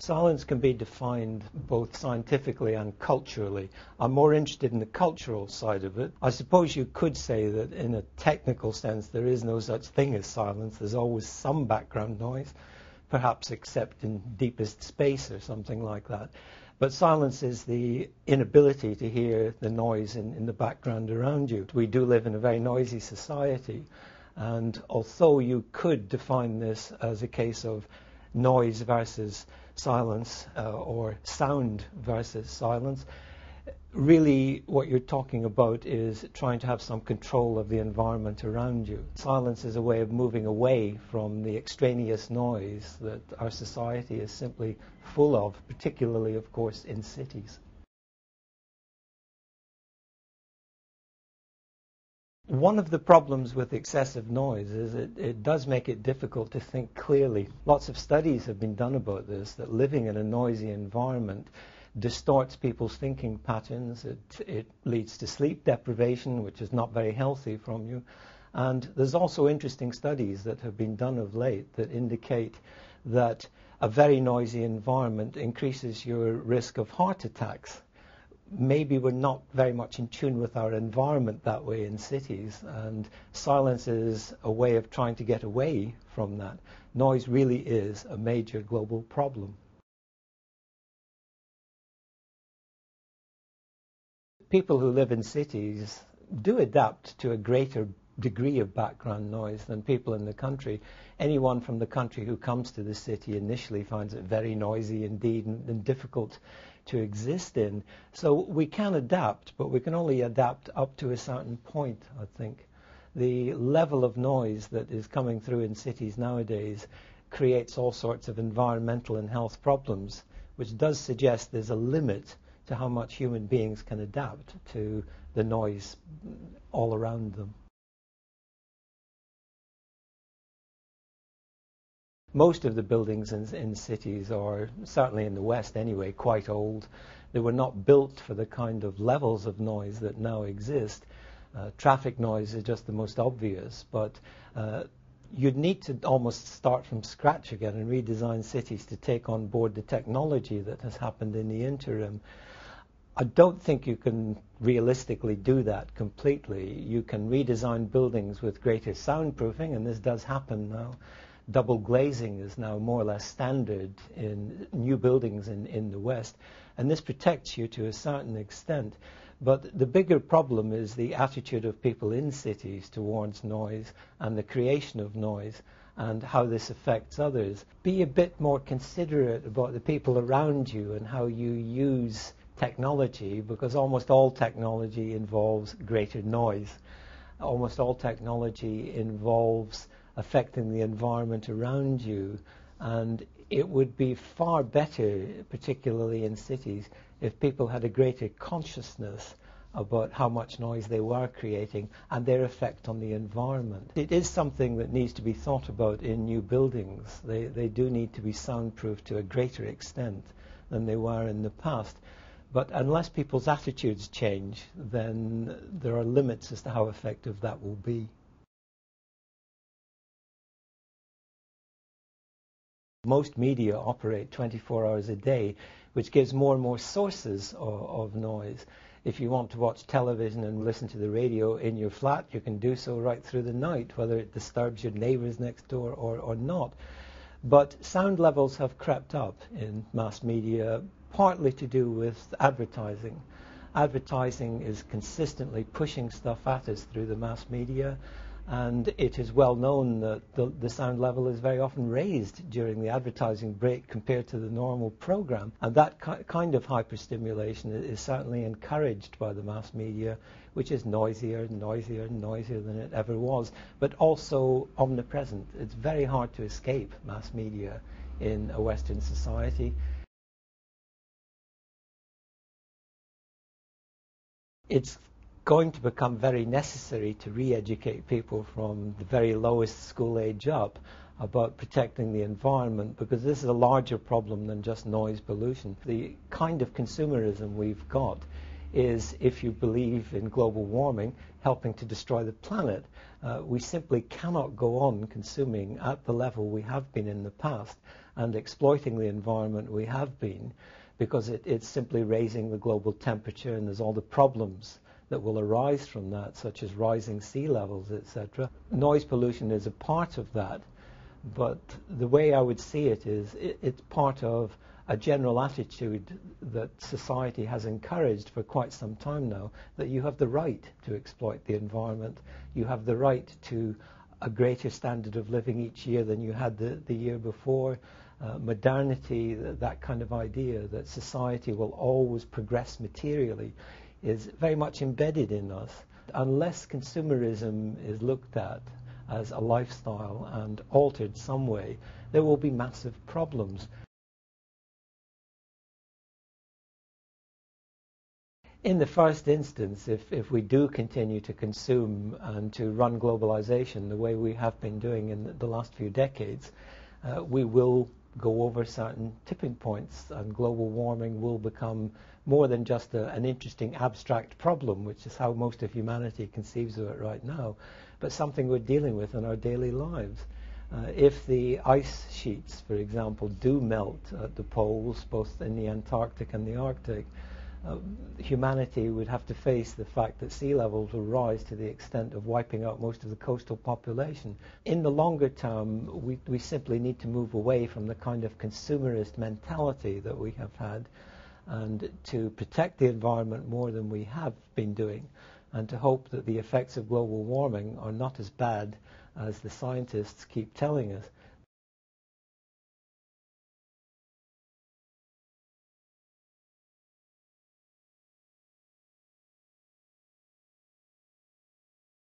Silence can be defined both scientifically and culturally. I'm more interested in the cultural side of it. I suppose you could say that in a technical sense there is no such thing as silence. There's always some background noise, perhaps except in deepest space or something like that. But silence is the inability to hear the noise in the background around you. We do live in a very noisy society, and although you could define this as a case of noise versus silence or sound versus silence, really what you're talking about is trying to have some control of the environment around you. Silence is a way of moving away from the extraneous noise that our society is simply full of, particularly, of course, in cities. One of the problems with excessive noise is it does make it difficult to think clearly. Lots of studies have been done about this, that living in a noisy environment distorts people's thinking patterns. It leads to sleep deprivation, which is not very healthy from you. And there's also interesting studies that have been done of late that indicate that a very noisy environment increases your risk of heart attacks. Maybe we're not very much in tune with our environment that way in cities, and silence is a way of trying to get away from that. Noise really is a major global problem. People who live in cities do adapt to a greater degree of background noise than people in the country. Anyone from the country who comes to the city initially finds it very noisy indeed and difficult to exist in. So we can adapt, but we can only adapt up to a certain point, I think. The level of noise that is coming through in cities nowadays creates all sorts of environmental and health problems, which does suggest there's a limit to how much human beings can adapt to the noise all around them. Most of the buildings in cities are, certainly in the West anyway, quite old. They were not built for the kind of levels of noise that now exist. Traffic noise is just the most obvious, but you'd need to almost start from scratch again and redesign cities to take on board the technology that has happened in the interim. I don't think you can realistically do that completely. You can redesign buildings with greater soundproofing, and this does happen now. Double glazing is now more or less standard in new buildings in the West, and this protects you to a certain extent. But the bigger problem is the attitude of people in cities towards noise and the creation of noise and how this affects others. Be a bit more considerate about the people around you and how you use technology, because almost all technology involves greater noise. Almost all technology involves affecting the environment around you, and it would be far better, particularly in cities, if people had a greater consciousness about how much noise they were creating and their effect on the environment. It is something that needs to be thought about in new buildings. They do need to be soundproof to a greater extent than they were in the past. But unless people's attitudes change, then there are limits as to how effective that will be. Most media operate 24 hours a day, which gives more and more sources of noise. If you want to watch television and listen to the radio in your flat, you can do so right through the night, whether it disturbs your neighbours next door or not. But sound levels have crept up in mass media, partly to do with advertising. Advertising is consistently pushing stuff at us through the mass media, and it is well known that the sound level is very often raised during the advertising break compared to the normal program. And that kind of hyperstimulation is certainly encouraged by the mass media, which is noisier and noisier and noisier than it ever was, but also omnipresent. It's very hard to escape mass media in a Western society. It's going to become very necessary to re-educate people from the very lowest school age up about protecting the environment, because this is a larger problem than just noise pollution. The kind of consumerism we've got is, if you believe in global warming, helping to destroy the planet. We simply cannot go on consuming at the level we have been in the past and exploiting the environment we have been, because it's simply raising the global temperature, and there's all the problems that will arise from that, such as rising sea levels, etc. Noise pollution is a part of that, but the way I would see it is it's part of a general attitude that society has encouraged for quite some time now, that you have the right to exploit the environment, you have the right to a greater standard of living each year than you had the year before. Modernity, that kind of idea that society will always progress materially, is very much embedded in us. Unless consumerism is looked at as a lifestyle and altered some way, there will be massive problems. In the first instance, if we do continue to consume and to run globalization the way we have been doing in the last few decades, we will go over certain tipping points, and global warming will become more than just an interesting abstract problem, which is how most of humanity conceives of it right now, but something we're dealing with in our daily lives. If the ice sheets, for example, do melt at the poles, both in the Antarctic and the Arctic, humanity would have to face the fact that sea levels will rise to the extent of wiping out most of the coastal population. In the longer term, we simply need to move away from the kind of consumerist mentality that we have had, and to protect the environment more than we have been doing, and to hope that the effects of global warming are not as bad as the scientists keep telling us.